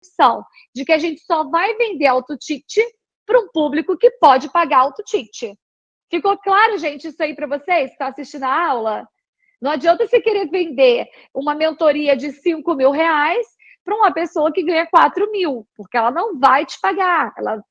concepção de que a gente só vai vender alto ticket para um público que pode pagar alto ticket. Ficou claro, gente, isso aí para vocês que estão assistindo a aula? Não adianta você querer vender uma mentoria de 5 mil reais para uma pessoa que ganha 4 mil, porque ela não vai te pagar. Ela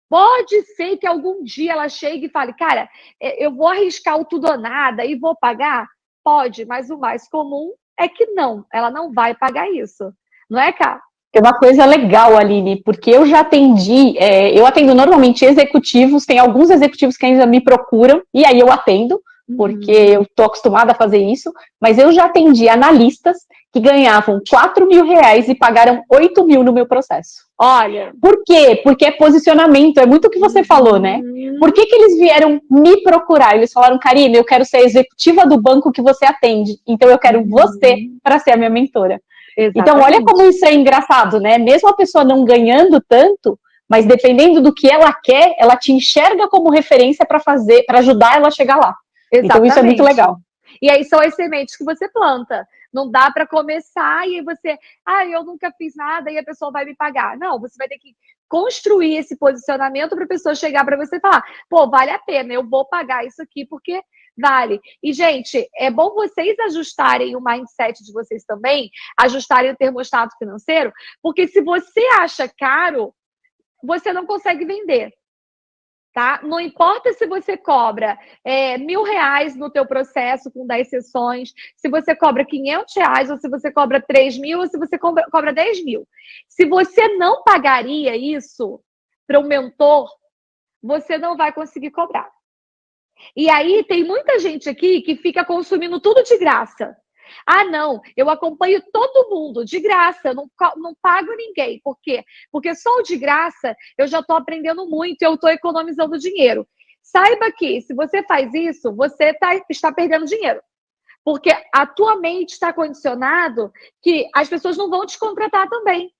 pode ser que algum dia ela chegue e fale, cara, eu vou arriscar o tudo ou nada e vou pagar? Pode, mas o mais comum é que não, ela não vai pagar isso. Não é, Cá? É uma coisa legal, Aline, porque eu já atendi, eu atendo normalmente executivos, tem alguns executivos que ainda me procuram, e aí eu atendo, porque eu estou acostumada a fazer isso, mas eu já atendi analistas que ganhavam 4 mil reais e pagaram 8 mil no meu processo. Olha. Por quê? Porque é posicionamento, é muito o que você falou, né? Por que eles vieram me procurar? Eles falaram, Karine, eu quero ser a executiva do banco que você atende, então eu quero você para ser a minha mentora. Exatamente. Então, olha como isso é engraçado, né? Mesmo a pessoa não ganhando tanto, mas dependendo do que ela quer, ela te enxerga como referência para fazer, para ajudar ela a chegar lá. Exatamente. Então, isso é muito legal. E aí são as sementes que você planta. Não dá para começar e você, eu nunca fiz nada e a pessoa vai me pagar. Não, você vai ter que construir esse posicionamento para a pessoa chegar para você e falar, pô, vale a pena, eu vou pagar isso aqui porque vale. E, gente, é bom vocês ajustarem o mindset de vocês também, ajustarem o termostato financeiro, porque se você acha caro, você não consegue vender. Tá? Não importa se você cobra R$1.000 no teu processo com 10 sessões, se você cobra R$500, ou se você cobra 3.000, ou se você cobra 10 mil. Se você não pagaria isso para um mentor, você não vai conseguir cobrar. E aí tem muita gente aqui que fica consumindo tudo de graça. Não, eu acompanho todo mundo de graça, não pago ninguém. Por quê? Porque só o de graça eu já estou aprendendo muito e eu estou economizando dinheiro. Saiba que se você faz isso, você está perdendo dinheiro. Porque a tua mente está condicionado que as pessoas não vão te contratar também.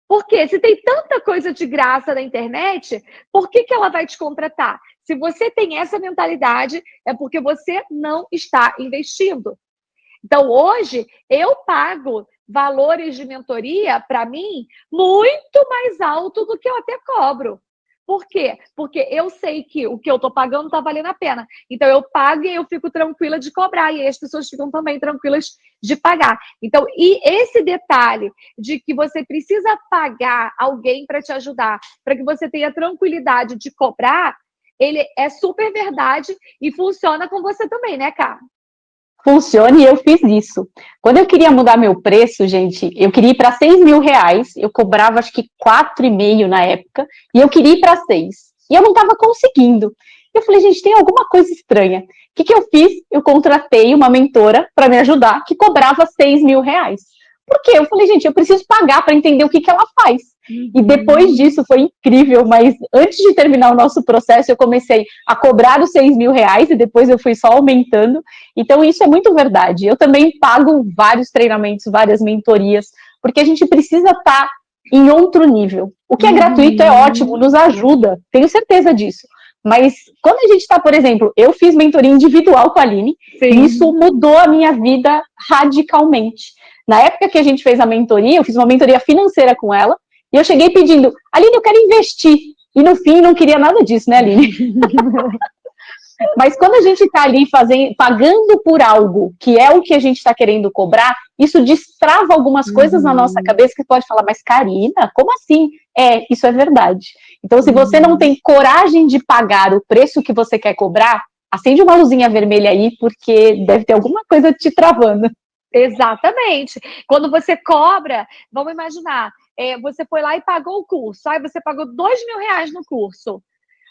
Porque se tem tanta coisa de graça na internet, por que ela vai te contratar? Se você tem essa mentalidade, é porque você não está investindo. Então, hoje, eu pago valores de mentoria, para mim, muito mais alto do que eu até cobro. Por quê? Porque eu sei que o que eu estou pagando está valendo a pena. Então, eu pago e eu fico tranquila de cobrar. E aí as pessoas ficam também tranquilas de pagar. Então, e esse detalhe de que você precisa pagar alguém para te ajudar, para que você tenha tranquilidade de cobrar, ele é super verdade e funciona com você também, né, Cá? Funciona e eu fiz isso. Quando eu queria mudar meu preço, gente, eu queria ir para 6 mil reais, eu cobrava acho que 4,5 na época, e eu queria ir para 6. E eu não estava conseguindo. Eu falei, gente, tem alguma coisa estranha. O que eu fiz? Eu contratei uma mentora para me ajudar, que cobrava 6 mil reais. Por quê? Eu falei, gente, eu preciso pagar para entender o que ela faz. E depois disso foi incrível, mas antes de terminar o nosso processo, eu comecei a cobrar os 6 mil reais e depois eu fui só aumentando. Então, isso é muito verdade. Eu também pago vários treinamentos, várias mentorias, porque a gente precisa estar em outro nível. O que é gratuito é ótimo, nos ajuda, tenho certeza disso. Mas quando a gente está, por exemplo, eu fiz mentoria individual com a Aline, e isso mudou a minha vida radicalmente. Na época que a gente fez a mentoria, eu fiz uma mentoria financeira com ela, e eu cheguei pedindo, Aline, eu quero investir. E no fim, não queria nada disso, né, Aline? Mas quando a gente está ali pagando por algo, que é o que a gente está querendo cobrar, isso destrava algumas coisas na nossa cabeça que pode falar, mas Karina, como assim? Isso é verdade. Então, se você não tem coragem de pagar o preço que você quer cobrar, acende uma luzinha vermelha aí, porque deve ter alguma coisa te travando. Exatamente. Quando você cobra, vamos imaginar, você foi lá e pagou o curso, aí você pagou 2 mil reais no curso.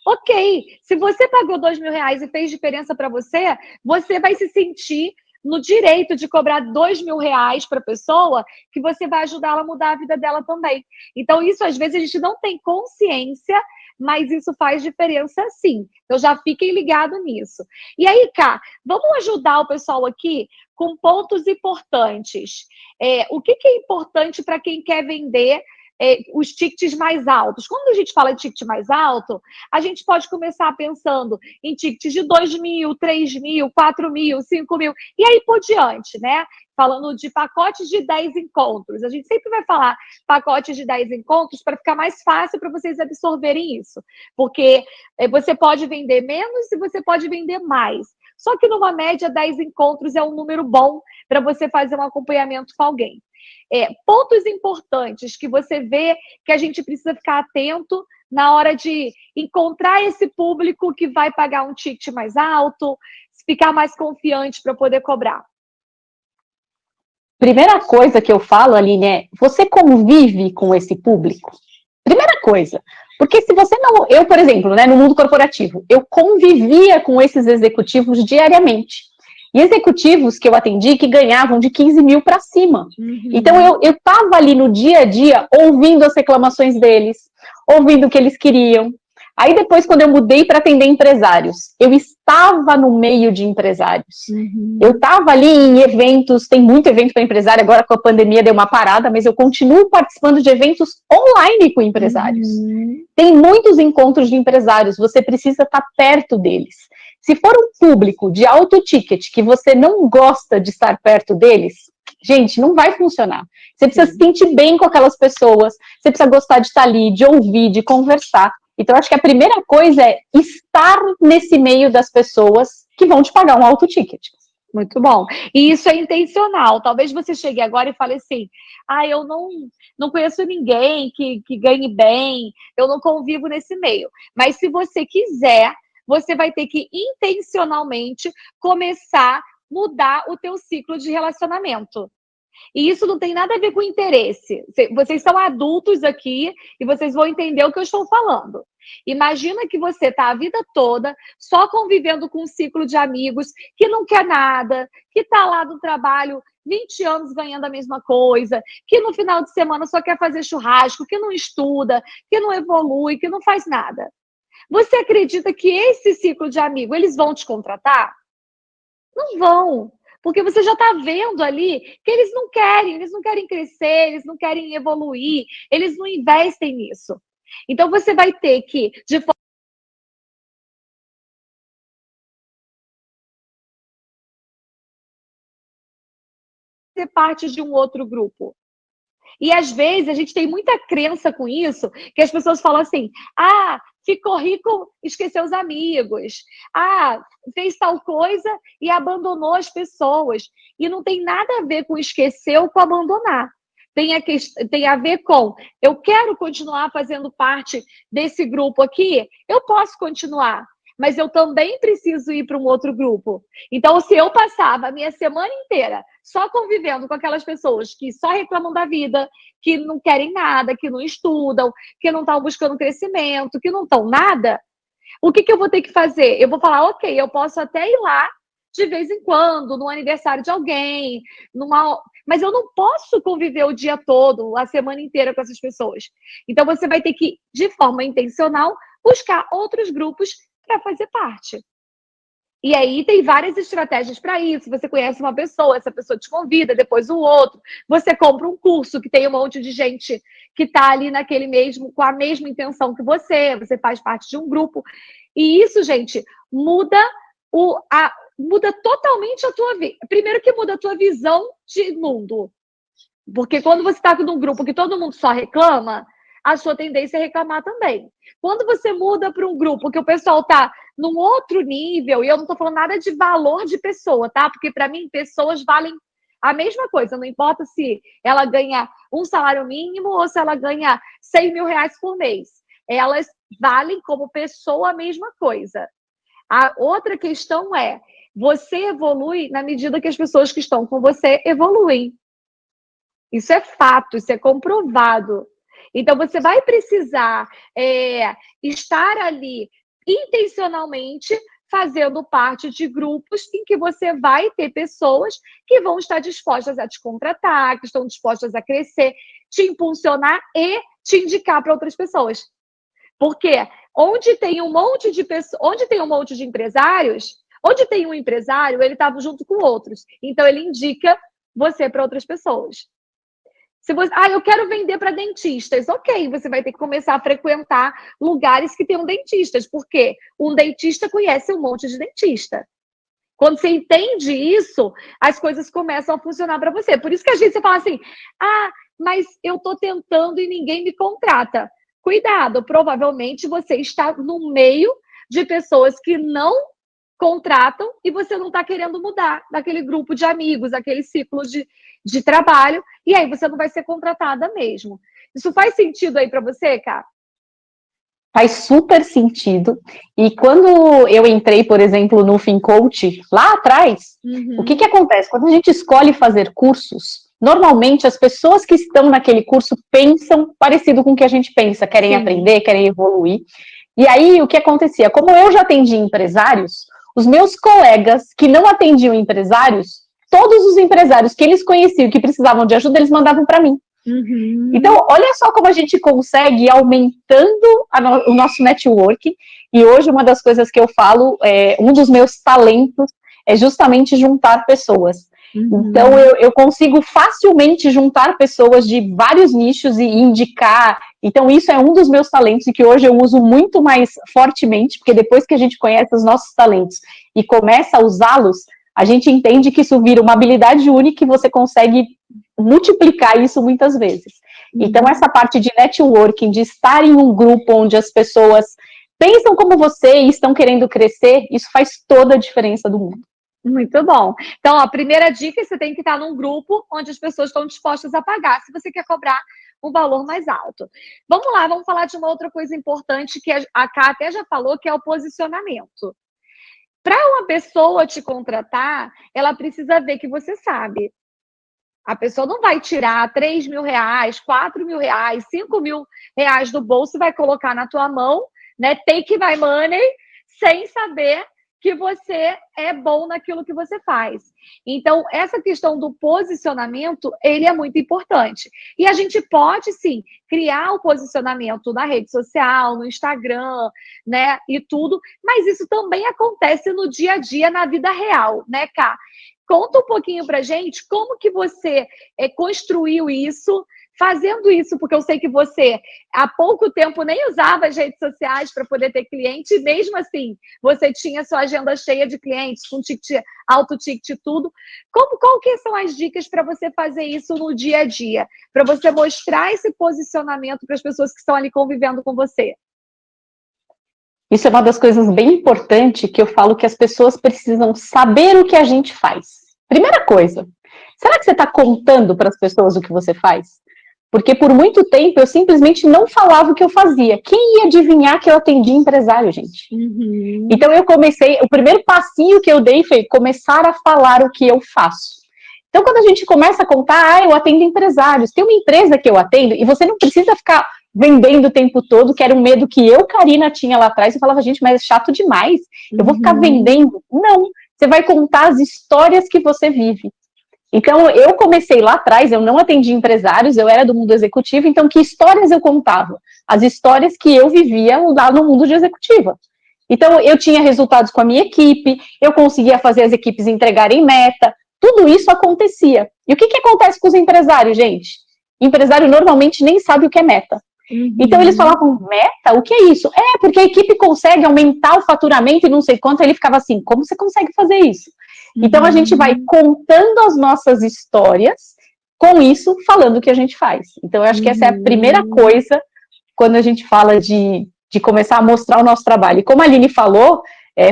Ok, se você pagou 2 mil reais e fez diferença para você, você vai se sentir no direito de cobrar 2 mil reais para a pessoa, que você vai ajudar ela a mudar a vida dela também. Então, isso às vezes a gente não tem consciência, mas isso faz diferença sim. Então, já fiquem ligados nisso. E aí, Cá, vamos ajudar o pessoal aqui com pontos importantes. O que é importante para quem quer vender os tickets mais altos? Quando a gente fala de ticket mais alto, a gente pode começar pensando em tickets de 2 mil, 3 mil, 4 mil, 5 mil, e aí por diante, né? falando de pacotes de 10 encontros. A gente sempre vai falar pacotes de 10 encontros para ficar mais fácil para vocês absorverem isso. Porque você pode vender menos e você pode vender mais. Só que numa média, 10 encontros é um número bom para você fazer um acompanhamento com alguém. Pontos importantes que você vê que a gente precisa ficar atento na hora de encontrar esse público que vai pagar um ticket mais alto, ficar mais confiante para poder cobrar. Primeira coisa que eu falo, Aline, é: você convive com esse público? Primeira coisa. Porque se você não... Eu, por exemplo, né, no mundo corporativo, eu convivia com esses executivos diariamente. E executivos que eu atendi que ganhavam de 15 mil para cima. Então, eu estava ali no dia a dia ouvindo as reclamações deles, ouvindo o que eles queriam. Aí depois, quando eu mudei para atender empresários, eu estava no meio de empresários. Eu estava ali em eventos, tem muito evento para empresário, agora com a pandemia deu uma parada, mas eu continuo participando de eventos online com empresários. Tem muitos encontros de empresários, você precisa estar perto deles. Se for um público de alto ticket que você não gosta de estar perto deles, gente, não vai funcionar. Você precisa se sentir bem com aquelas pessoas, você precisa gostar de estar ali, de ouvir, de conversar. Então, acho que a primeira coisa é estar nesse meio das pessoas que vão te pagar um alto ticket. Muito bom. E isso é intencional. Talvez você chegue agora e fale assim: eu não conheço ninguém que ganhe bem, eu não convivo nesse meio. Mas se você quiser, você vai ter que intencionalmente começar a mudar o teu ciclo de relacionamento. E isso não tem nada a ver com interesse. Vocês são adultos aqui e vocês vão entender o que eu estou falando. Imagina que você está a vida toda só convivendo com um ciclo de amigos que não quer nada, que está lá no trabalho 20 anos ganhando a mesma coisa, que no final de semana só quer fazer churrasco, que não estuda, que não evolui, que não faz nada. Você acredita que esse ciclo de amigo, eles vão te contratar? Não vão. Porque você já está vendo ali que eles não querem crescer, eles não querem evoluir, eles não investem nisso. Então, você vai ter que, de forma ser parte de um outro grupo. E, às vezes, a gente tem muita crença com isso, que as pessoas falam assim: ficou rico, esqueceu os amigos. Fez tal coisa e abandonou as pessoas. E não tem nada a ver com esquecer ou com abandonar. Tem a ver com: eu quero continuar fazendo parte desse grupo aqui, eu posso continuar, mas eu também preciso ir para um outro grupo. Então, se eu passava a minha semana inteira só convivendo com aquelas pessoas que só reclamam da vida, que não querem nada, que não estudam, que não estão buscando crescimento, que não estão nada, o que eu vou ter que fazer? Eu vou falar: ok, eu posso até ir lá de vez em quando, no aniversário de alguém, mas eu não posso conviver o dia todo, a semana inteira com essas pessoas. Então, você vai ter que, de forma intencional, buscar outros grupos para fazer parte. E aí tem várias estratégias para isso. Você conhece uma pessoa, essa pessoa te convida, depois o outro. Você compra um curso que tem um monte de gente que está ali naquele mesmo, com a mesma intenção que você faz parte de um grupo. E isso, gente, muda totalmente a tua vida. Primeiro que muda a tua visão de mundo. Porque quando você está num grupo que todo mundo só reclama, a sua tendência é reclamar também. Quando você muda para um grupo que o pessoal está num outro nível, e eu não estou falando nada de valor de pessoa, tá? Porque para mim, pessoas valem a mesma coisa. Não importa se ela ganha um salário mínimo ou se ela ganha 100 mil reais por mês. Elas valem como pessoa a mesma coisa. A outra questão é: você evolui na medida que as pessoas que estão com você evoluem. Isso é fato, isso é comprovado. Então, você vai precisar estar ali intencionalmente fazendo parte de grupos em que você vai ter pessoas que vão estar dispostas a te contratar, que estão dispostas a crescer, te impulsionar e te indicar para outras pessoas. Porque onde tem um monte de pessoas, onde tem um monte de empresários, onde tem um empresário, ele está junto com outros. Então, ele indica você para outras pessoas. Se você, eu quero vender para dentistas. Ok, você vai ter que começar a frequentar lugares que tenham dentistas, porque um dentista conhece um monte de dentista. Quando você entende isso, as coisas começam a funcionar para você. Por isso que a gente fala assim, mas eu estou tentando e ninguém me contrata. Cuidado, provavelmente você está no meio de pessoas que não contratam e você não está querendo mudar daquele grupo de amigos, aquele ciclo de trabalho, e aí você não vai ser contratada mesmo. Isso faz sentido aí para você, cara? Faz super sentido. E quando eu entrei, por exemplo, no FinCoach, lá atrás, o que acontece? Quando a gente escolhe fazer cursos, normalmente as pessoas que estão naquele curso pensam parecido com o que a gente pensa, querem aprender, querem evoluir. E aí, o que acontecia? Como eu já atendi empresários, os meus colegas que não atendiam empresários, todos os empresários que eles conheciam que precisavam de ajuda, eles mandavam para mim. Então, olha só como a gente consegue ir aumentando o nosso network. E hoje, uma das coisas que eu falo, um dos meus talentos é justamente juntar pessoas. Então, eu consigo facilmente juntar pessoas de vários nichos e indicar. Então, isso é um dos meus talentos e que hoje eu uso muito mais fortemente, porque depois que a gente conhece os nossos talentos e começa a usá-los, a gente entende que isso vira uma habilidade única e você consegue multiplicar isso muitas vezes. Então, essa parte de networking, de estar em um grupo onde as pessoas pensam como você e estão querendo crescer, isso faz toda a diferença do mundo. Muito bom. Então, a primeira dica é você tem que estar num grupo onde as pessoas estão dispostas a pagar, se você quer cobrar um valor mais alto. Vamos lá, vamos falar de uma outra coisa importante que a Ká até já falou, que é o posicionamento. Para uma pessoa te contratar, ela precisa ver que você sabe. A pessoa não vai tirar 3 mil reais, 4 mil reais, 5 mil reais do bolso e vai colocar na tua mão, né? Take my money, sem saber que você é bom naquilo que você faz. Então, essa questão do posicionamento, ele é muito importante. E a gente pode, sim, criar o posicionamento na rede social, no Instagram, né, e tudo, mas isso também acontece no dia a dia, na vida real, né, Ká? Conta um pouquinho pra gente como que você construiu isso, fazendo isso, porque eu sei que você há pouco tempo nem usava as redes sociais para poder ter cliente, e mesmo assim você tinha sua agenda cheia de clientes, com ticket, alto ticket e tudo. Qual que são as dicas para você fazer isso no dia a dia? Para você mostrar esse posicionamento para as pessoas que estão ali convivendo com você? Isso é uma das coisas bem importantes que eu falo que as pessoas precisam saber o que a gente faz. Primeira coisa, será que você está contando para as pessoas o que você faz? Porque por muito tempo eu simplesmente não falava o que eu fazia. Quem ia adivinhar que eu atendia empresário, gente? Então eu comecei, o primeiro passinho que eu dei foi começar a falar o que eu faço. Então quando a gente começa a contar, eu atendo empresários, tem uma empresa que eu atendo, e você não precisa ficar vendendo o tempo todo, que era um medo que eu, Karina, tinha lá atrás. Eu falava, gente, mas é chato demais, eu vou ficar vendendo. Não, você vai contar as histórias que você vive. Então, eu comecei lá atrás, eu não atendi empresários, eu era do mundo executivo, então que histórias eu contava? As histórias que eu vivia lá no mundo de executiva. Então, eu tinha resultados com a minha equipe, eu conseguia fazer as equipes entregarem meta, tudo isso acontecia. E o que acontece com os empresários, gente? Empresário normalmente nem sabe o que é meta. Então, eles falavam, meta? O que é isso? É, porque a equipe consegue aumentar o faturamento e não sei quanto. Aí ele ficava assim, como você consegue fazer isso? Então, a gente vai contando as nossas histórias, com isso, falando o que a gente faz. Então, eu acho que essa é a primeira coisa, quando a gente fala de começar a mostrar o nosso trabalho. E como a Aline falou,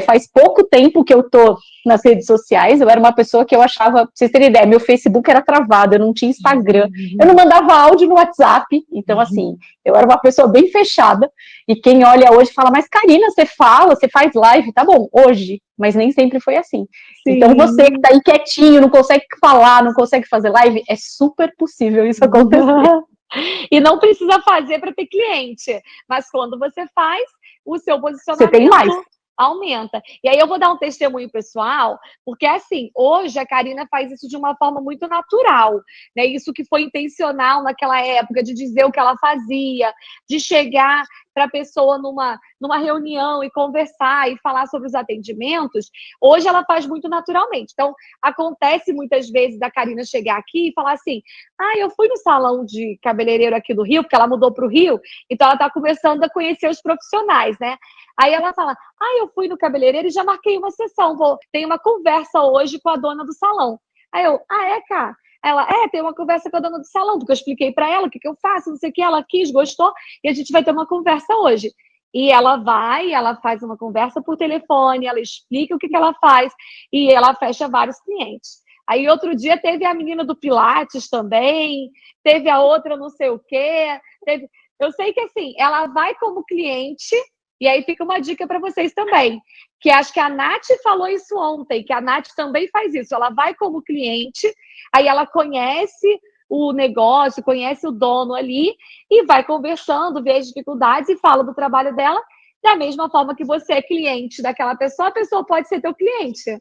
faz pouco tempo que eu tô nas redes sociais, eu era uma pessoa que eu achava, pra vocês terem ideia, meu Facebook era travado, eu não tinha Instagram, eu não mandava áudio no WhatsApp, então assim, eu era uma pessoa bem fechada, e quem olha hoje fala, mas Karina, você fala, você faz live, tá bom, hoje, mas nem sempre foi assim. Sim. Então você que tá aí quietinho, não consegue falar, não consegue fazer live, é super possível isso acontecer. E não precisa fazer para ter cliente, mas quando você faz, o seu posicionamento... Você tem mais. Aumenta. E aí eu vou dar um testemunho pessoal, porque assim, hoje a Karina faz isso de uma forma muito natural, né? Isso que foi intencional naquela época, de dizer o que ela fazia, de chegar para a pessoa numa reunião e conversar e falar sobre os atendimentos, hoje ela faz muito naturalmente. Então, acontece muitas vezes da Karina chegar aqui e falar assim, eu fui no salão de cabeleireiro aqui do Rio, porque ela mudou para o Rio, então ela está começando a conhecer os profissionais, né? Aí ela fala, eu fui no cabeleireiro e já marquei uma sessão, tem uma conversa hoje com a dona do salão. Aí eu, é, cara? Ela, tem uma conversa com a dona do salão, porque eu expliquei para ela o que eu faço, não sei o que, ela quis, gostou, e a gente vai ter uma conversa hoje. E ela faz uma conversa por telefone, ela explica o que ela faz, e ela fecha vários clientes. Aí outro dia teve a menina do Pilates também, teve a outra não sei o quê, eu sei que assim, ela vai como cliente, e aí fica uma dica para vocês também, que acho que a Nath falou isso ontem, que a Nath também faz isso, ela vai como cliente, aí ela conhece o negócio, conhece o dono ali, e vai conversando, vê as dificuldades e fala do trabalho dela, da mesma forma que você é cliente daquela pessoa, a pessoa pode ser teu cliente.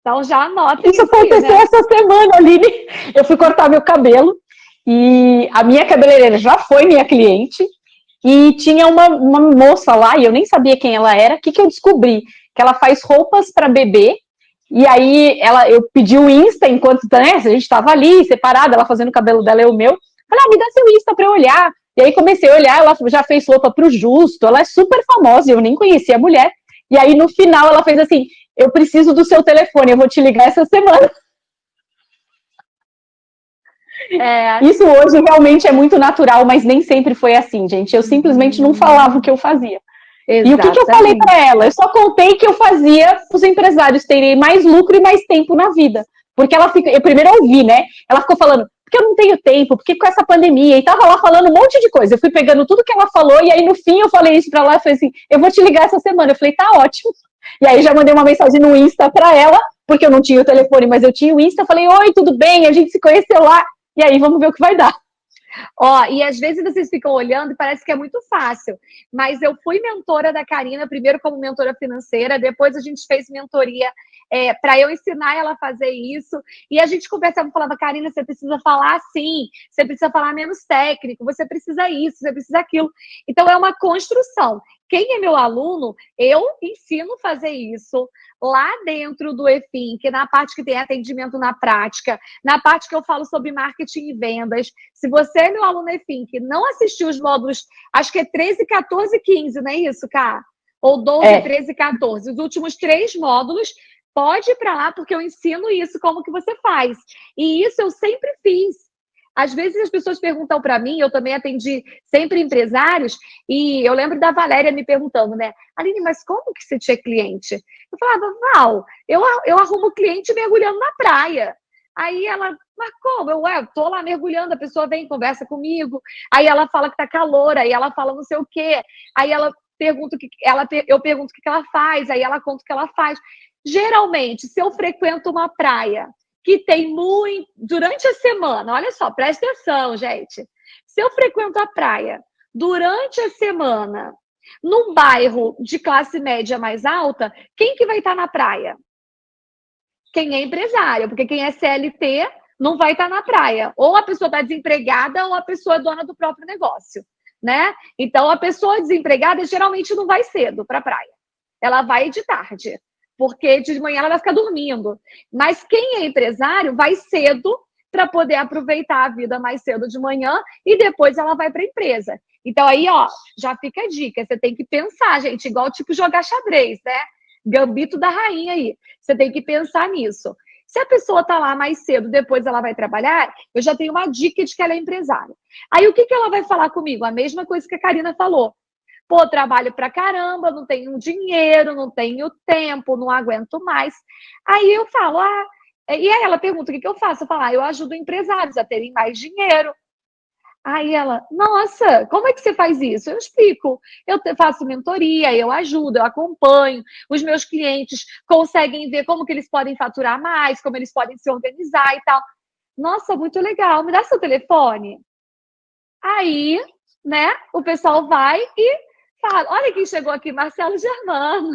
Então já anota isso aconteceu, né? Essa semana, Aline. Eu fui cortar meu cabelo e a minha cabeleireira já foi minha cliente e tinha uma moça lá, e eu nem sabia quem ela era. O que eu descobri? Que ela faz roupas para bebê. E aí eu pedi o Insta enquanto, né, a gente estava ali, separada, ela fazendo o cabelo dela e o meu. Falei, me dá seu Insta para eu olhar. E aí comecei a olhar, ela já fez roupa para o Justo, ela é super famosa, eu nem conhecia a mulher. E aí no final ela fez assim, eu preciso do seu telefone, eu vou te ligar essa semana. Isso hoje realmente é muito natural, mas nem sempre foi assim, gente. Eu simplesmente não falava o que eu fazia. Exatamente. E o que eu falei para ela? Eu só contei que eu fazia os empresários terem mais lucro e mais tempo na vida. Porque ela fica, eu primeiro ouvi, né? Ela ficou falando, porque eu não tenho tempo, porque com essa pandemia, e tava lá falando um monte de coisa. Eu fui pegando tudo que ela falou, e aí no fim eu falei isso para ela, eu falei assim, eu vou te ligar essa semana. Eu falei, tá ótimo. E aí já mandei uma mensagem no Insta para ela, porque eu não tinha o telefone, mas eu tinha o Insta. Falei, oi, tudo bem? A gente se conheceu lá. E aí vamos ver o que vai dar. E às vezes vocês ficam olhando e parece que é muito fácil, mas eu fui mentora da Karina, primeiro como mentora financeira, depois a gente fez mentoria para eu ensinar ela a fazer isso, e a gente conversava, falava, Karina, você precisa falar assim, você precisa falar menos técnico, você precisa isso, você precisa aquilo. Então é uma construção. Quem é meu aluno, eu ensino a fazer isso lá dentro do EFIN, que na parte que tem atendimento na prática, na parte que eu falo sobre marketing e vendas. Se você é meu aluno EFIN, que não assistiu os módulos, acho que é 13, 14 e 15, não é isso, Cá? Ou 12, 13 e 14. Os últimos 3 módulos, pode ir para lá, porque eu ensino isso, como que você faz. E isso eu sempre fiz. Às vezes as pessoas perguntam para mim, eu também atendi sempre empresários, e eu lembro da Valéria me perguntando, né? Aline, mas como que você tinha cliente? Eu falava, Val, eu arrumo cliente mergulhando na praia. Aí ela, mas como? Eu tô lá mergulhando, a pessoa vem, conversa comigo, aí ela fala que tá calor, aí ela fala não sei o quê, aí ela pergunta eu pergunto o que ela faz, aí ela conta o que ela faz. Geralmente, se eu frequento uma praia que tem muito durante a semana, olha só, presta atenção, gente. Se eu frequento a praia durante a semana, num bairro de classe média mais alta, quem que vai estar na praia? Quem é empresário, porque quem é CLT não vai estar na praia. Ou a pessoa está desempregada ou a pessoa é dona do próprio negócio, né? Então, a pessoa desempregada geralmente não vai cedo para a praia. Ela vai de tarde, porque de manhã ela vai ficar dormindo. Mas quem é empresário vai cedo para poder aproveitar a vida mais cedo de manhã e depois ela vai para a empresa. Então, aí, já fica a dica. Você tem que pensar, gente, igual tipo jogar xadrez, né? Gambito da rainha aí. Você tem que pensar nisso. Se a pessoa está lá mais cedo, depois ela vai trabalhar, eu já tenho uma dica de que ela é empresária. Aí, o que ela vai falar comigo? A mesma coisa que a Karina falou. Pô, trabalho pra caramba, não tenho dinheiro, não tenho tempo, não aguento mais. Aí eu falo, e aí ela pergunta o que eu faço? Eu falo, eu ajudo empresários a terem mais dinheiro. Aí ela, nossa, como é que você faz isso? Eu explico, eu faço mentoria, eu ajudo, eu acompanho, os meus clientes conseguem ver como que eles podem faturar mais, como eles podem se organizar e tal. Nossa, muito legal, me dá seu telefone? Aí, né, o pessoal vai e fala, olha quem chegou aqui, Marcelo Germano.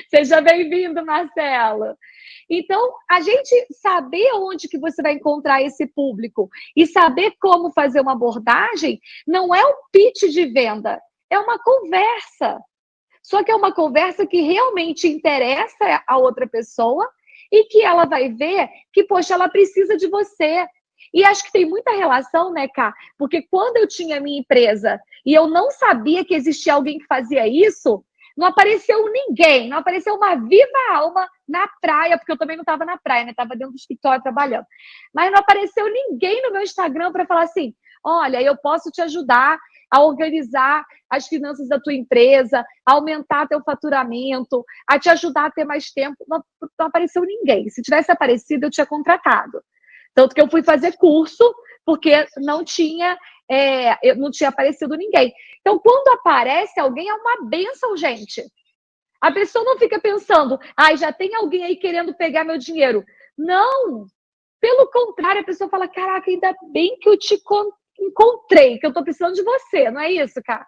Seja bem-vindo, Marcelo. Então, a gente saber onde que você vai encontrar esse público e saber como fazer uma abordagem não é um pitch de venda, É uma conversa. Só que é uma conversa que realmente interessa a outra pessoa e que ela vai ver que, poxa, ela precisa de você. E acho que tem muita relação, né, Ká? Porque quando eu tinha a minha empresa e eu não sabia que existia alguém que fazia isso, não apareceu ninguém, não apareceu uma viva alma na praia, porque eu também não estava na praia, né? Estava dentro do escritório trabalhando. Mas não apareceu ninguém no meu Instagram para falar assim: olha, eu posso te ajudar a organizar as finanças da tua empresa, a aumentar teu faturamento, a te ajudar a ter mais tempo. Não, não apareceu ninguém. Se tivesse aparecido, eu tinha contratado. Tanto que eu fui fazer curso, porque não tinha aparecido ninguém. Então, quando aparece alguém, é uma bênção, gente. A pessoa não fica pensando, já tem alguém aí querendo pegar meu dinheiro. Não! Pelo contrário, a pessoa fala, caraca, ainda bem que eu te encontrei, que eu tô precisando de você. Não é isso, cara?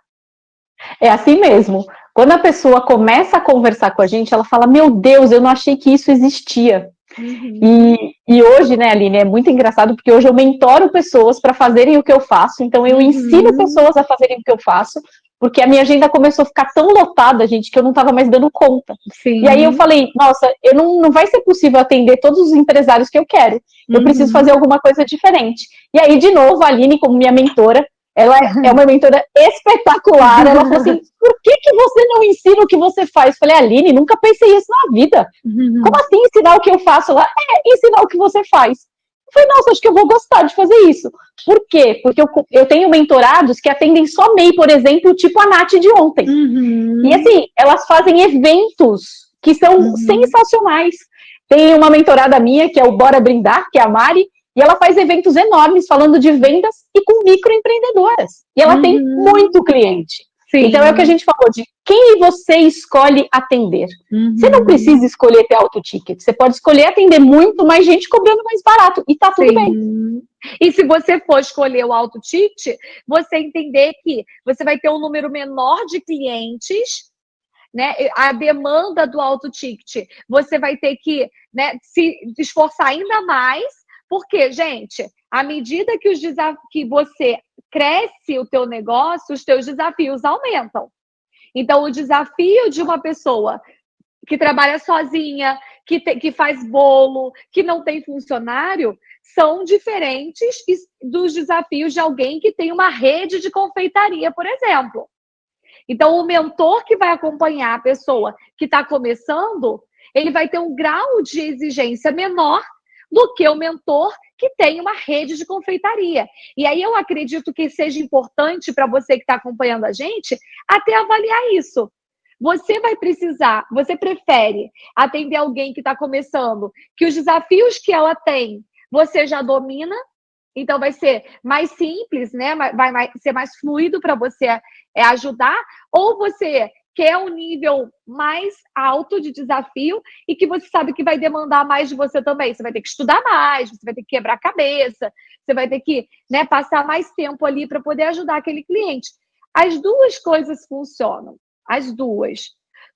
É assim mesmo. Quando a pessoa começa a conversar com a gente, ela fala, meu Deus, eu não achei que isso existia. Uhum. E hoje, né, Aline, é muito engraçado, porque hoje eu mentoro pessoas para fazerem o que eu faço, então eu ensino pessoas a fazerem o que eu faço, porque a minha agenda começou a ficar tão lotada, gente, que eu não estava mais dando conta. Sim. E aí eu falei, nossa, não vai ser possível atender todos os empresários que eu quero, eu preciso fazer alguma coisa diferente. E aí, de novo, a Aline, como minha mentora, ela é uma mentora espetacular. Ela falou assim, por que você não ensina o que você faz? Eu falei, Aline, nunca pensei isso na vida. Como assim ensinar o que eu faço lá? Ensinar o que você faz. Eu falei, nossa, acho que eu vou gostar de fazer isso. Por quê? Porque eu tenho mentorados que atendem só MEI, por exemplo, tipo a Nath de ontem. E assim, elas fazem eventos que são sensacionais. Tem uma mentorada minha, que é o Bora Brindar, que é a Mari, e ela faz eventos enormes falando de vendas e com microempreendedoras. E ela tem muito cliente. Sim. Então é o que a gente falou de quem você escolhe atender. Você não precisa escolher ter alto ticket. Você pode escolher atender muito mais gente cobrando mais barato. E tá tudo bem. E se você for escolher o alto ticket, você entender que você vai ter um número menor de clientes, né? A demanda do alto ticket, você vai ter que, né, se esforçar ainda mais. Porque, gente, à medida que você cresce o teu negócio, os teus desafios aumentam. Então, o desafio de uma pessoa que trabalha sozinha, que faz bolo, que não tem funcionário, são diferentes dos desafios de alguém que tem uma rede de confeitaria, por exemplo. Então, o mentor que vai acompanhar a pessoa que está começando, ele vai ter um grau de exigência menor do que o mentor que tem uma rede de confeitaria. E aí eu acredito que seja importante para você que está acompanhando a gente até avaliar isso. Você prefere atender alguém que está começando, que os desafios que ela tem, você já domina, então vai ser mais simples, né? Vai ser mais fluido para você ajudar, ou você quer um nível mais alto de desafio e que você sabe que vai demandar mais de você também. Você vai ter que estudar mais, você vai ter que quebrar a cabeça, você vai ter que, né, passar mais tempo ali para poder ajudar aquele cliente. As duas coisas funcionam, as duas.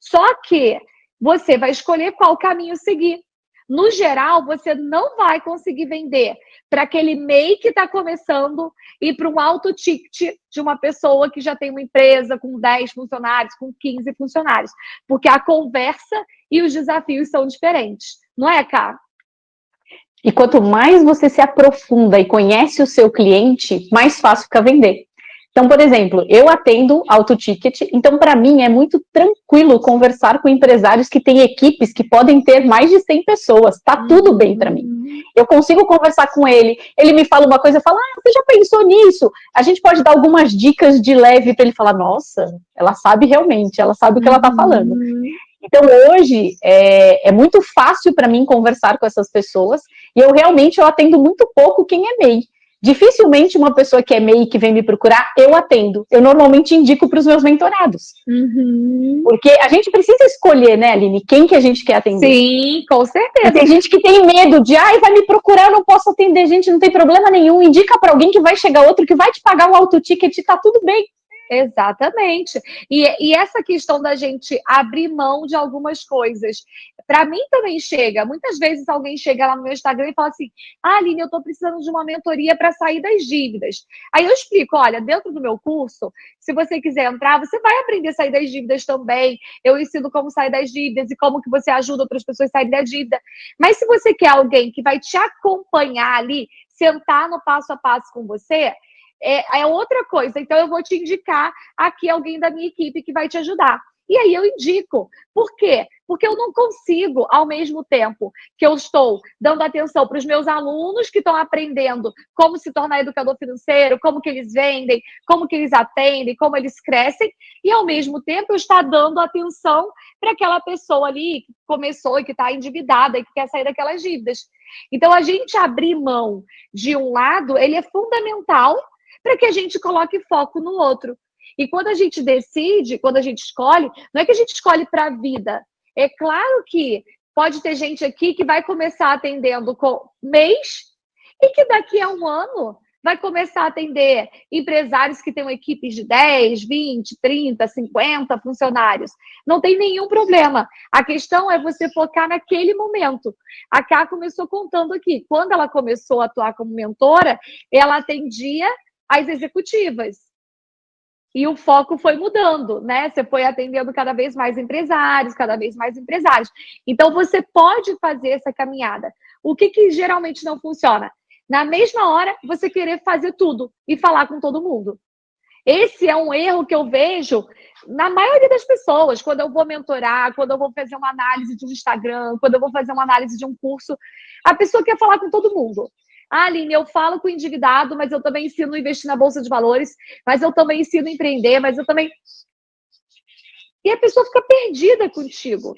Só que você vai escolher qual caminho seguir. No geral, você não vai conseguir vender para aquele MEI que está começando e para um alto ticket de uma pessoa que já tem uma empresa com 10 funcionários, com 15 funcionários. Porque a conversa e os desafios são diferentes. Não é, Ká? E quanto mais você se aprofunda e conhece o seu cliente, mais fácil fica vender. Então, por exemplo, eu atendo alto ticket, então para mim é muito tranquilo conversar com empresários que têm equipes que podem ter mais de 100 pessoas, tá tudo bem para mim. Eu consigo conversar com ele me fala uma coisa, eu falo, você já pensou nisso? A gente pode dar algumas dicas de leve para ele falar, nossa, ela sabe realmente, ela sabe o que ela tá falando. Então, hoje, é muito fácil para mim conversar com essas pessoas, e eu atendo muito pouco quem é MEI. Dificilmente uma pessoa que é MEI que vem me procurar, eu atendo. Eu normalmente indico para os meus mentorados. Porque a gente precisa escolher, né, Aline, quem que a gente quer atender. Sim, com certeza. E tem gente que tem medo de, vai me procurar, eu não posso atender. Gente, não tem problema nenhum. Indica para alguém que vai chegar outro que vai te pagar um alto ticket e tá tudo bem. Exatamente. E essa questão da gente abrir mão de algumas coisas, para mim também chega. Muitas vezes alguém chega lá no meu Instagram e fala assim: ah, Aline, eu estou precisando de uma mentoria para sair das dívidas. Aí eu explico: olha, dentro do meu curso, se você quiser entrar, você vai aprender a sair das dívidas também. Eu ensino como sair das dívidas e como que você ajuda outras pessoas a saírem da dívida. Mas se você quer alguém que vai te acompanhar ali, sentar no passo a passo com você, é outra coisa. Então, eu vou te indicar aqui alguém da minha equipe que vai te ajudar. E aí eu indico. Por quê? Porque eu não consigo, ao mesmo tempo que eu estou dando atenção para os meus alunos que estão aprendendo como se tornar educador financeiro, como que eles vendem, como que eles atendem, como eles crescem, e ao mesmo tempo eu estou dando atenção para aquela pessoa ali que começou e que está endividada e que quer sair daquelas dívidas. Então, a gente abrir mão de um lado, ele é fundamental para que a gente coloque foco no outro. E quando a gente decide, quando a gente escolhe, não é que a gente escolhe para a vida. É claro que pode ter gente aqui que vai começar atendendo com mês e que daqui a um ano vai começar a atender empresários que têm equipes de 10, 20, 30, 50 funcionários. Não tem nenhum problema. A questão é você focar naquele momento. A Ká começou contando aqui. Quando ela começou a atuar como mentora, ela atendia as executivas. E o foco foi mudando, né? Você foi atendendo cada vez mais empresários, cada vez mais empresários. Então, você pode fazer essa caminhada. O que geralmente não funciona? Na mesma hora, você querer fazer tudo e falar com todo mundo. Esse é um erro que eu vejo na maioria das pessoas. Quando eu vou mentorar, quando eu vou fazer uma análise de um Instagram, quando eu vou fazer uma análise de um curso, a pessoa quer falar com todo mundo. Ah, Aline, eu falo com o endividado, mas eu também ensino a investir na Bolsa de Valores, mas eu também ensino a empreender, mas eu também... E a pessoa fica perdida contigo.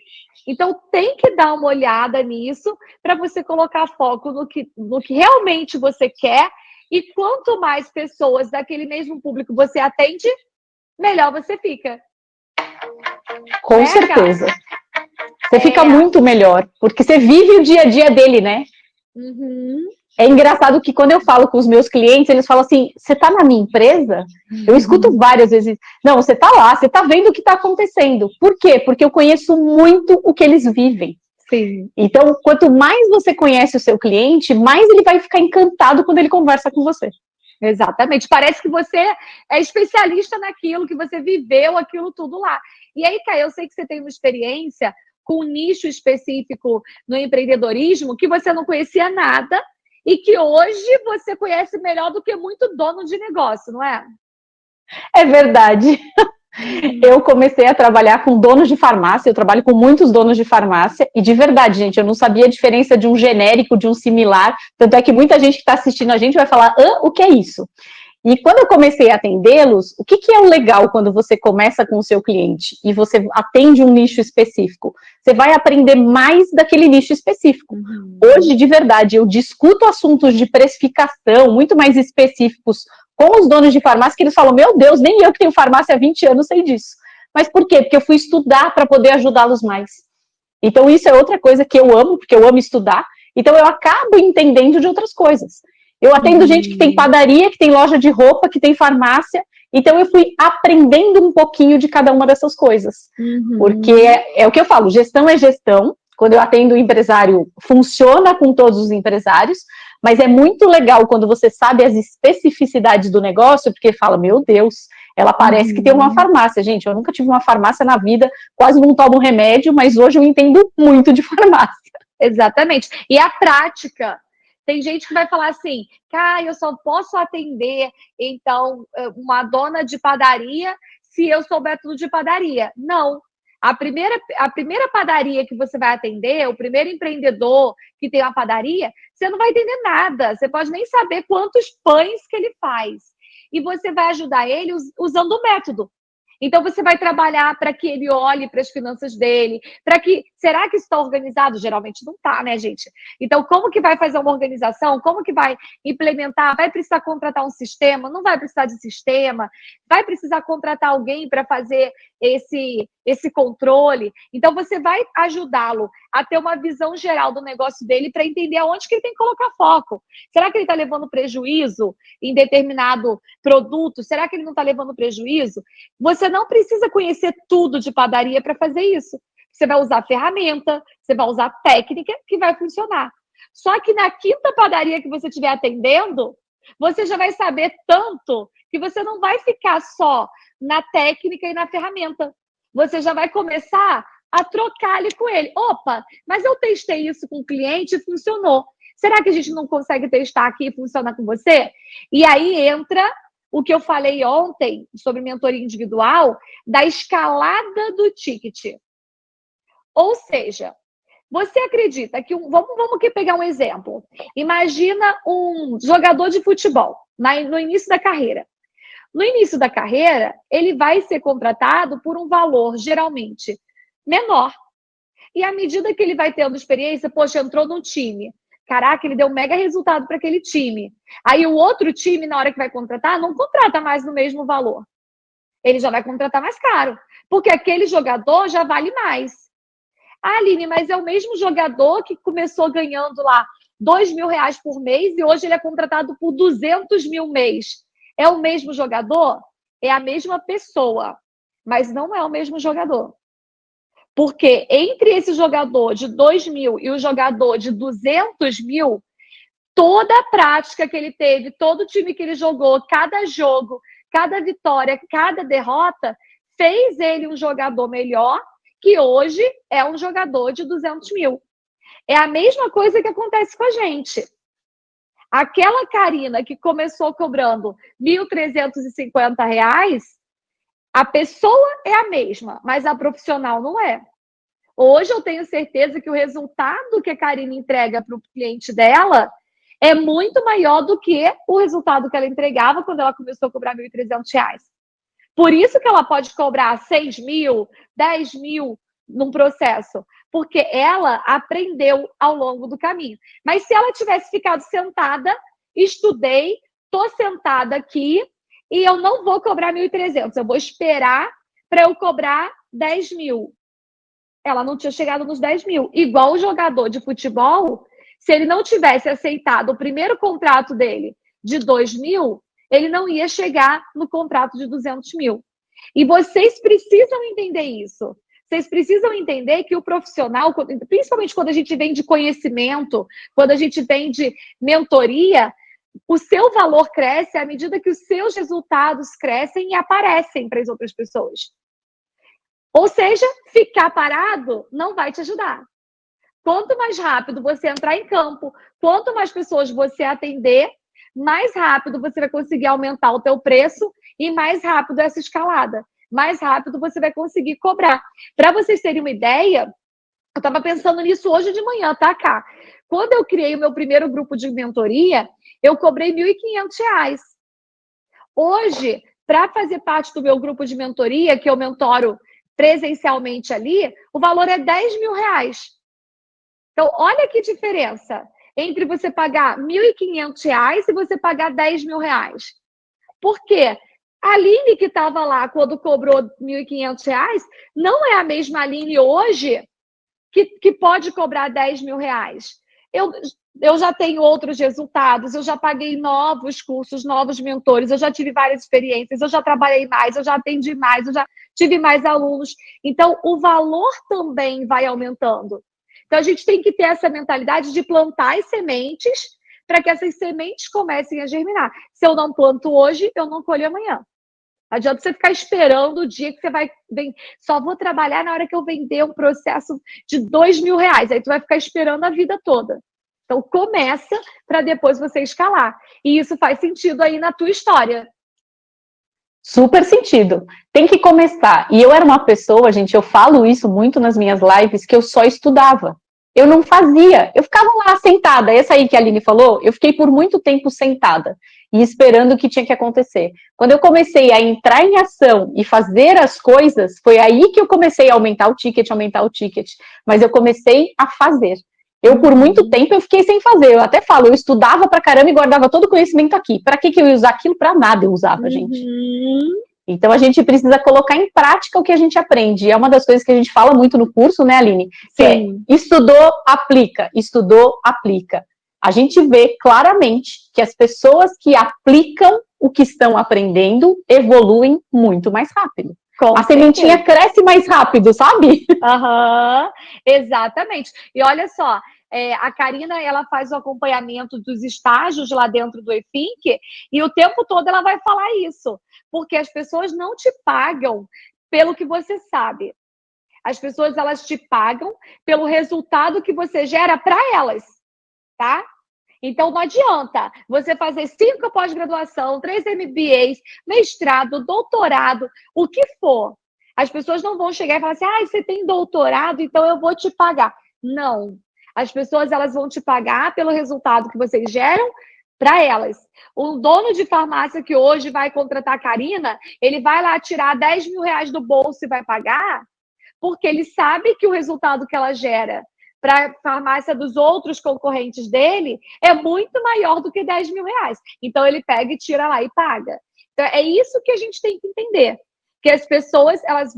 Então, tem que dar uma olhada nisso para você colocar foco no que realmente você quer. E quanto mais pessoas daquele mesmo público você atende, melhor você fica. Com certeza. Você fica muito melhor, porque você vive o dia a dia dele, né? Uhum. É engraçado que quando eu falo com os meus clientes, eles falam assim, você tá na minha empresa? Eu escuto várias vezes, não, você tá lá, você tá vendo o que tá acontecendo. Por quê? Porque eu conheço muito o que eles vivem. Sim. Então, quanto mais você conhece o seu cliente, mais ele vai ficar encantado quando ele conversa com você. Exatamente. Parece que você é especialista naquilo, que você viveu aquilo tudo lá. E aí, Caio, eu sei que você tem uma experiência com um nicho específico no empreendedorismo que você não conhecia nada e que hoje você conhece melhor do que muito dono de negócio, não é? É verdade. Eu comecei a trabalhar com donos de farmácia, eu trabalho com muitos donos de farmácia, e de verdade, gente, eu não sabia a diferença de um genérico, de um similar, tanto é que muita gente que está assistindo a gente vai falar, o que é isso? E quando eu comecei a atendê-los, o que é o legal quando você começa com o seu cliente e você atende um nicho específico? Você vai aprender mais daquele nicho específico. Hoje, de verdade, eu discuto assuntos de precificação muito mais específicos com os donos de farmácia, que eles falam, meu Deus, nem eu que tenho farmácia há 20 anos sei disso. Mas por quê? Porque eu fui estudar para poder ajudá-los mais. Então, isso é outra coisa que eu amo, porque eu amo estudar. Então, eu acabo entendendo de outras coisas. Eu atendo gente que tem padaria, que tem loja de roupa, que tem farmácia. Então, eu fui aprendendo um pouquinho de cada uma dessas coisas. Porque é o que eu falo, gestão é gestão. Quando eu atendo o empresário, funciona com todos os empresários. Mas é muito legal quando você sabe as especificidades do negócio, porque fala, meu Deus, ela parece que tem uma farmácia. Gente, eu nunca tive uma farmácia na vida, quase não tomo remédio, mas hoje eu entendo muito de farmácia. Exatamente. E a prática. Tem gente que vai falar assim, eu só posso atender, então, uma dona de padaria se eu souber tudo de padaria. Não. A primeira padaria que você vai atender, o primeiro empreendedor que tem uma padaria, você não vai entender nada. Você pode nem saber quantos pães que ele faz. E você vai ajudar ele usando o método. Então, você vai trabalhar para que ele olhe para as finanças dele, para que Será que isso está organizado? Geralmente não está, né, gente? Então, como que vai fazer uma organização? Como que vai implementar? Vai precisar contratar um sistema? Não vai precisar de sistema? Vai precisar contratar alguém para fazer esse controle? Então, você vai ajudá-lo a ter uma visão geral do negócio dele para entender aonde que ele tem que colocar foco. Será que ele está levando prejuízo em determinado produto? Será que ele não está levando prejuízo? Você não precisa conhecer tudo de padaria para fazer isso. Você vai usar ferramenta, você vai usar técnica que vai funcionar. Só que na quinta padaria que você estiver atendendo, você já vai saber tanto que você não vai ficar só na técnica e na ferramenta. Você já vai começar a trocar ali com ele. Opa, mas eu testei isso com o cliente e funcionou. Será que a gente não consegue testar aqui e funcionar com você? E aí entra o que eu falei ontem sobre mentoria individual, da escalada do ticket. Ou seja, você acredita que... Vamos aqui pegar um exemplo. Imagina um jogador de futebol no início da carreira. No início da carreira, ele vai ser contratado por um valor, geralmente, menor. E à medida que ele vai tendo experiência, poxa, entrou num time. Caraca, ele deu um mega resultado para aquele time. Aí o outro time, na hora que vai contratar, não contrata mais no mesmo valor. Ele já vai contratar mais caro. Porque aquele jogador já vale mais. Ah, Aline, mas é o mesmo jogador que começou ganhando lá R$2.000 por mês e hoje ele é contratado por 200 mil mês. É o mesmo jogador? É a mesma pessoa, mas não é o mesmo jogador. Porque entre esse jogador de 2.000 e o jogador de 200 mil, toda a prática que ele teve, todo o time que ele jogou, cada jogo, cada vitória, cada derrota, fez ele um jogador melhor, que hoje é um jogador de 200 mil. É a mesma coisa que acontece com a gente. Aquela Karina que começou cobrando R$1.350, a pessoa é a mesma, mas a profissional não é. Hoje eu tenho certeza que o resultado que a Karina entrega para o cliente dela é muito maior do que o resultado que ela entregava quando ela começou a cobrar R$1.300. Por isso que ela pode cobrar 6 mil, 10 mil num processo, porque ela aprendeu ao longo do caminho. Mas se ela tivesse ficado sentada, estudei, estou sentada aqui e eu não vou cobrar 1.300, eu vou esperar para eu cobrar 10 mil. Ela não tinha chegado nos 10 mil. Igual o jogador de futebol, se ele não tivesse aceitado o primeiro contrato dele de 2 mil, ele não ia chegar no contrato de 200 mil. E vocês precisam entender isso. Vocês precisam entender que o profissional, principalmente quando a gente vem de conhecimento, quando a gente vem de mentoria, o seu valor cresce à medida que os seus resultados crescem e aparecem para as outras pessoas. Ou seja, ficar parado não vai te ajudar. Quanto mais rápido você entrar em campo, quanto mais pessoas você atender, mais rápido você vai conseguir aumentar o teu preço e mais rápido essa escalada. Mais rápido você vai conseguir cobrar. Para vocês terem uma ideia, eu estava pensando nisso hoje de manhã, tá, Cá? Quando eu criei o meu primeiro grupo de mentoria, eu cobrei R$1.500. Hoje, para fazer parte do meu grupo de mentoria, que eu mentoro presencialmente ali, o valor é R$10.000. Então, olha que diferença entre você pagar R$1.500 e você pagar R$10.000. Por quê? A Aline que estava lá quando cobrou R$1.500 não é a mesma Aline hoje que pode cobrar R$10.000. Eu já tenho outros resultados, eu já paguei novos cursos, novos mentores, eu já tive várias experiências, eu já trabalhei mais, eu já atendi mais, eu já tive mais alunos. Então, o valor também vai aumentando. Então, a gente tem que ter essa mentalidade de plantar as sementes para que essas sementes comecem a germinar. Se eu não planto hoje, eu não colho amanhã. Não adianta você ficar esperando o dia que você vai... Só vou trabalhar na hora que eu vender um processo de R$2.000. Aí tu vai ficar esperando a vida toda. Então, começa para depois você escalar. E isso faz sentido aí na tua história. Super sentido. Tem que começar. E eu era uma pessoa, gente, eu falo isso muito nas minhas lives, que eu só estudava. Eu não fazia. Eu ficava lá sentada. Essa aí que a Aline falou, eu fiquei por muito tempo sentada. e esperando o que tinha que acontecer. Quando eu comecei a entrar em ação e fazer as coisas, foi aí que eu comecei a aumentar o ticket, mas eu comecei a fazer. Eu, por muito tempo, eu fiquei sem fazer. Eu até falo, eu estudava pra caramba e guardava todo o conhecimento aqui. Pra que eu ia usar aquilo? Pra nada eu usava, gente. Então, a gente precisa colocar em prática o que a gente aprende. E é uma das coisas que a gente fala muito no curso, né, Aline? Que é, estudou, aplica. Estudou, aplica. A gente vê claramente que as pessoas que aplicam o que estão aprendendo evoluem muito mais rápido. A sementinha cresce mais rápido, sabe? Exatamente. E olha só, a Karina, ela faz o acompanhamento dos estágios lá dentro do EFINC e o tempo todo ela vai falar isso, porque as pessoas não te pagam pelo que você sabe. As pessoas, elas te pagam pelo resultado que você gera para elas, tá? Então, não adianta você fazer 5 pós-graduação, 3 MBAs, mestrado, doutorado, o que for. As pessoas não vão chegar e falar assim, você tem doutorado, então eu vou te pagar. Não. As pessoas, elas vão te pagar pelo resultado que vocês geram para elas. O dono de farmácia que hoje vai contratar a Karina, ele vai lá tirar 10 mil reais do bolso e vai pagar, porque ele sabe que o resultado que ela gera para a farmácia dos outros concorrentes dele é muito maior do que 10 mil reais. Então, ele pega e tira lá e paga. Então, é isso que a gente tem que entender. Que as pessoas, elas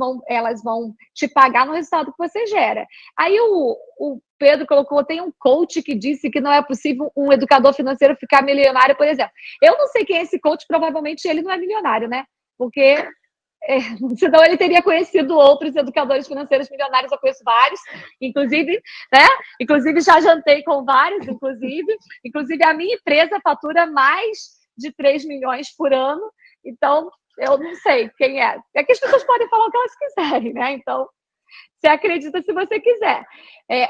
vão te pagar no resultado que você gera. Aí, o Pedro colocou, tem um coach que disse que não é possível um educador financeiro ficar milionário, por exemplo. Eu não sei quem é esse coach, provavelmente ele não é milionário, né? Porque... senão ele teria conhecido outros educadores financeiros milionários, eu conheço vários, inclusive, né? Inclusive já jantei com vários, inclusive a minha empresa fatura mais de 3 milhões por ano, então eu não sei quem é. É que as pessoas podem falar o que elas quiserem, né? Então, você acredita se você quiser.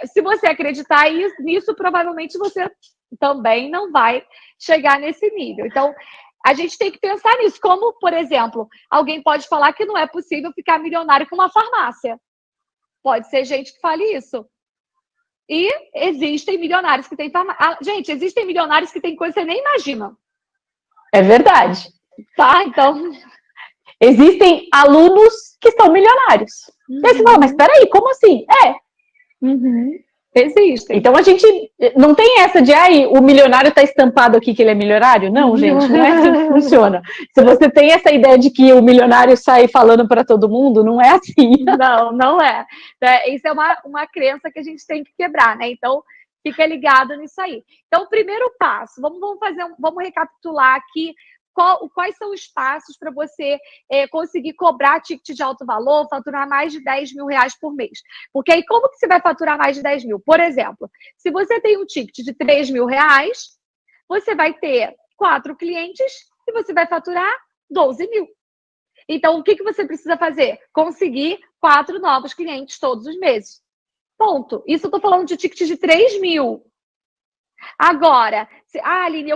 Se você acreditar nisso, provavelmente você também não vai chegar nesse nível. Então, a gente tem que pensar nisso. Como, por exemplo, alguém pode falar que não é possível ficar milionário com uma farmácia. Pode ser gente que fale isso. E existem milionários que têm farmácia. Gente, existem milionários que têm coisa que você nem imagina. É verdade. Tá, então... Existem alunos que são milionários. E aí você fala, mas peraí, como assim? Existem. Então a gente não tem essa de, o milionário está estampado aqui que ele é milionário? Não, gente, não é assim que funciona. Se você tem essa ideia de que o milionário sai falando para todo mundo, não é assim. Não é. Isso é uma crença que a gente tem que quebrar, né? Então, fica ligado nisso aí. Então, o primeiro passo, vamos recapitular aqui quais são os passos para você conseguir cobrar ticket de alto valor, faturar mais de 10 mil reais por mês. Porque aí, como que você vai faturar mais de 10 mil? Por exemplo, se você tem um ticket de 3 mil reais, você vai ter 4 clientes e você vai faturar 12 mil. Então, o que você precisa fazer? Conseguir 4 novos clientes todos os meses. Ponto. Isso eu estou falando de ticket de 3 mil. Agora, Aline,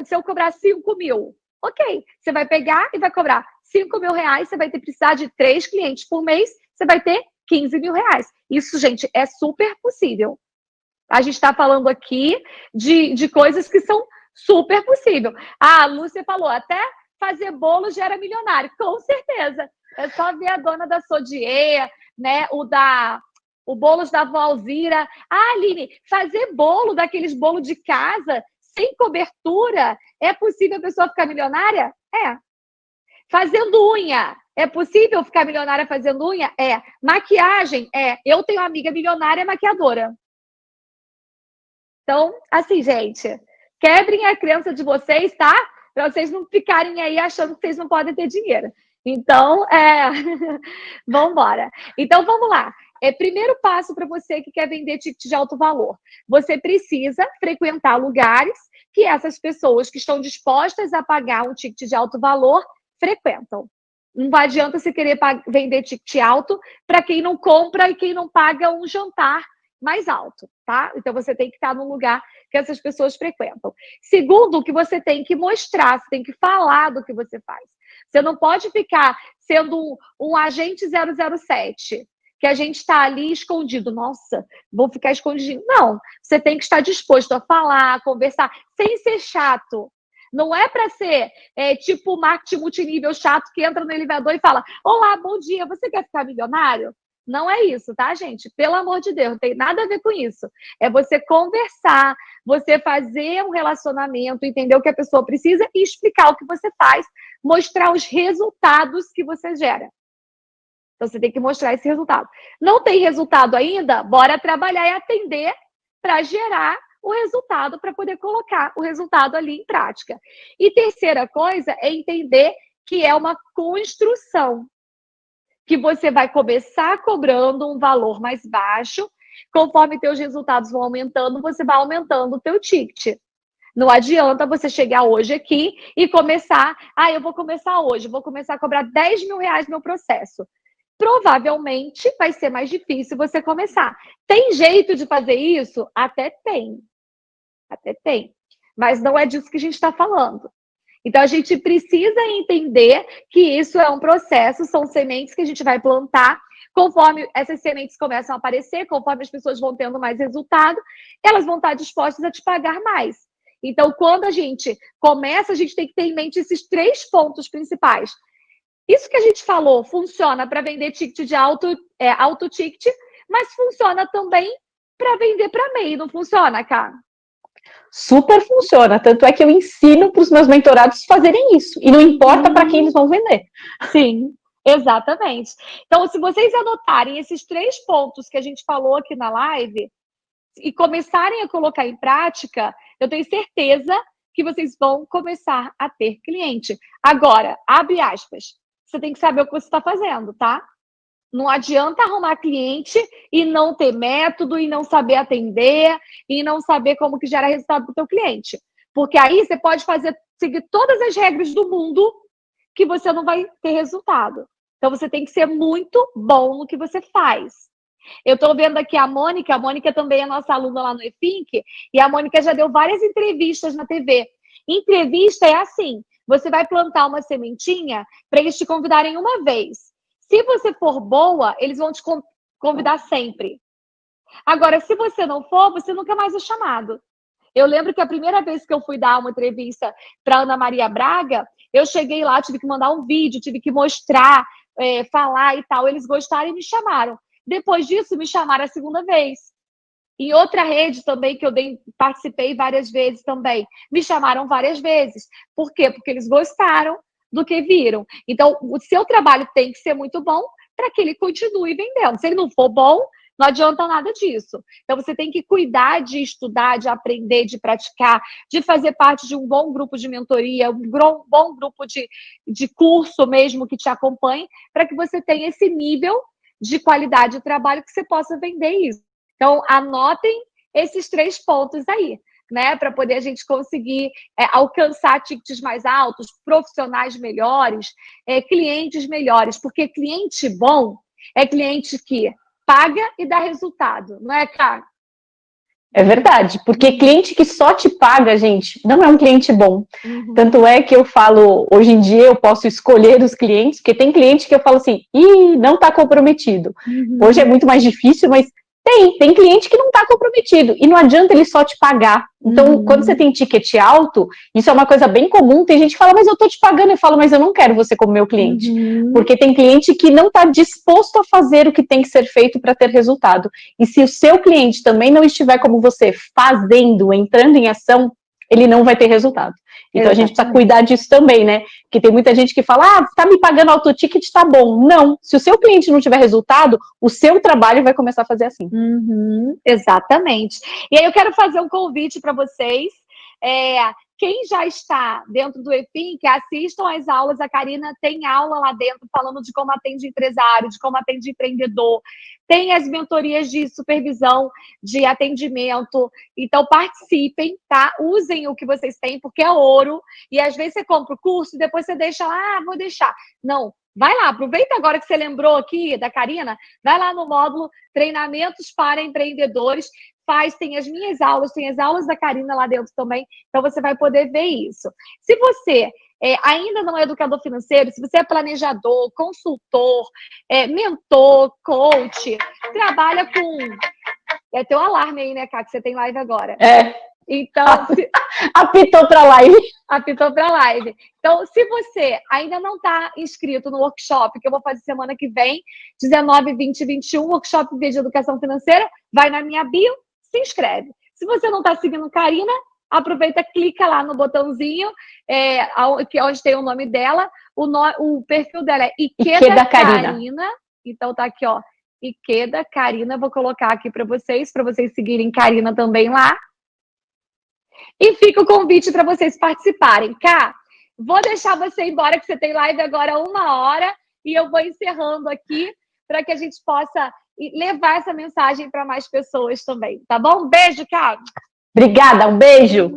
se eu cobrar 5 mil, ok, você vai pegar e vai cobrar 5 mil reais, você vai precisar de 3 clientes por mês, você vai ter 15 mil reais. Isso, gente, é super possível. A gente está falando aqui de coisas que são super possíveis. A Lúcia falou, até fazer bolo gera milionário. Com certeza. É só ver a dona da Sodier, né? O bolos da vó Alzira. Aline, fazer bolo, daqueles bolos de casa, sem cobertura, é possível a pessoa ficar milionária? É. Fazendo unha, é possível ficar milionária fazendo unha? É. Maquiagem? É. Eu tenho uma amiga milionária maquiadora. Então, assim, gente, quebrem a crença de vocês, tá? Para vocês não ficarem aí achando que vocês não podem ter dinheiro. Então, vamos embora. Então, vamos lá. Primeiro passo para você que quer vender ticket de alto valor. Você precisa frequentar lugares que essas pessoas que estão dispostas a pagar um ticket de alto valor frequentam. Não adianta você querer vender ticket alto para quem não compra e quem não paga um jantar mais alto, tá? Então, você tem que estar num lugar que essas pessoas frequentam. Segundo, que você tem que mostrar, você tem que falar do que você faz. Você não pode ficar sendo um agente 007, que a gente está ali escondido. Nossa, vou ficar escondidinho. Não, você tem que estar disposto a falar, a conversar, sem ser chato. Não é para ser tipo marketing multinível chato que entra no elevador e fala: olá, bom dia, você quer ficar milionário? Não é isso, tá, gente? Pelo amor de Deus, não tem nada a ver com isso. É você conversar, você fazer um relacionamento, entender o que a pessoa precisa e explicar o que você faz, mostrar os resultados que você gera. Então, você tem que mostrar esse resultado. Não tem resultado ainda? Bora trabalhar e atender para gerar o resultado, para poder colocar o resultado ali em prática. E terceira coisa é entender que é uma construção, que você vai começar cobrando um valor mais baixo, conforme teus resultados vão aumentando, você vai aumentando o teu ticket. Não adianta você chegar hoje aqui e começar, eu vou começar hoje, vou começar a cobrar 10 mil reais no meu processo. Provavelmente vai ser mais difícil você começar. Tem jeito de fazer isso? Até tem. Até tem. Mas não é disso que a gente está falando. Então, a gente precisa entender que isso é um processo, são sementes que a gente vai plantar. Conforme essas sementes começam a aparecer, conforme as pessoas vão tendo mais resultado, elas vão estar dispostas a te pagar mais. Então, quando a gente começa, a gente tem que ter em mente esses 3 pontos principais. Isso que a gente falou funciona para vender ticket de alto ticket, mas funciona também para vender para MEI, não funciona, cara? Super funciona, tanto é que eu ensino para os meus mentorados fazerem isso, e não importa para quem eles vão vender. Sim, exatamente. Então, se vocês anotarem esses 3 pontos que a gente falou aqui na live e começarem a colocar em prática, eu tenho certeza que vocês vão começar a ter cliente. Agora, abre aspas, você tem que saber o que você está fazendo, tá? Não adianta arrumar cliente e não ter método, e não saber atender, e não saber como que gera resultado para o teu cliente. Porque aí você pode seguir todas as regras do mundo que você não vai ter resultado. Então, você tem que ser muito bom no que você faz. Eu estou vendo aqui a Mônica também é nossa aluna lá no EFINC, e a Mônica já deu várias entrevistas na TV. Entrevista é assim, você vai plantar uma sementinha para eles te convidarem uma vez. Se você for boa, eles vão te convidar sempre. Agora, se você não for, você nunca mais é chamado. Eu lembro que a primeira vez que eu fui dar uma entrevista para Ana Maria Braga, eu cheguei lá, tive que mandar um vídeo, tive que mostrar, falar e tal. Eles gostaram e me chamaram. Depois disso, me chamaram a segunda vez. Em outra rede também, que eu participei várias vezes também, me chamaram várias vezes. Por quê? Porque eles gostaram do que viram. Então, o seu trabalho tem que ser muito bom para que ele continue vendendo. Se ele não for bom, não adianta nada disso. Então, você tem que cuidar de estudar, de aprender, de praticar, de fazer parte de um bom grupo de mentoria, um bom grupo de curso mesmo que te acompanhe, para que você tenha esse nível de qualidade de trabalho que você possa vender isso. Então, anotem esses 3 pontos aí, né? Para poder a gente conseguir alcançar tickets mais altos, profissionais melhores, clientes melhores. Porque cliente bom é cliente que paga e dá resultado, não é, cara? É verdade, porque cliente que só te paga, gente, não é um cliente bom. Uhum. Tanto é que eu falo, hoje em dia eu posso escolher os clientes, porque tem cliente que eu falo assim, não está comprometido. Uhum. Hoje é muito mais difícil, mas tem cliente que não está comprometido, e não adianta ele só te pagar. Então, quando você tem ticket alto, isso é uma coisa bem comum, tem gente que fala, mas eu estou te pagando, eu falo, mas eu não quero você como meu cliente, porque tem cliente que não está disposto a fazer o que tem que ser feito para ter resultado, e se o seu cliente também não estiver como você, fazendo, entrando em ação, ele não vai ter resultado. Então, exatamente. A gente precisa cuidar disso também, né? Porque tem muita gente que fala, tá me pagando alto ticket, tá bom. Não, se o seu cliente não tiver resultado, o seu trabalho vai começar a fazer assim. Exatamente. E aí eu quero fazer um convite para vocês. Quem já está dentro do EFINC, assistam às aulas. A Karina tem aula lá dentro falando de como atende empresário, de como atende empreendedor. Tem as mentorias de supervisão, de atendimento. Então, participem, tá? Usem o que vocês têm, porque é ouro. E às vezes você compra o curso e depois você deixa lá, vou deixar. Não, vai lá, aproveita agora que você lembrou aqui da Karina, vai lá no módulo Treinamentos para Empreendedores. Tem as minhas aulas, tem as aulas da Karina lá dentro também, então você vai poder ver isso. Se você ainda não é educador financeiro, se você é planejador, consultor, mentor, coach, trabalha com... Tem um alarme aí, né, Cá, que você tem live agora. Então, apitou para a live. Apitou para a live. Então, se você ainda não está inscrito no workshop que eu vou fazer semana que vem, 19, 20 e 21, workshop de educação financeira, vai na minha bio, se inscreve. Se você não está seguindo Karina, aproveita, clica lá no botãozinho, onde tem o nome dela. O perfil dela é Ikeda Karina. Então tá aqui, ó, Ikeda Karina. Vou colocar aqui para vocês seguirem Karina também lá. E fica o convite para vocês participarem. Cá, vou deixar você embora, que você tem live agora 1 hora, e eu vou encerrando aqui para que a gente possa levar essa mensagem para mais pessoas também, tá bom? Um beijo, Cá. Obrigada, um beijo.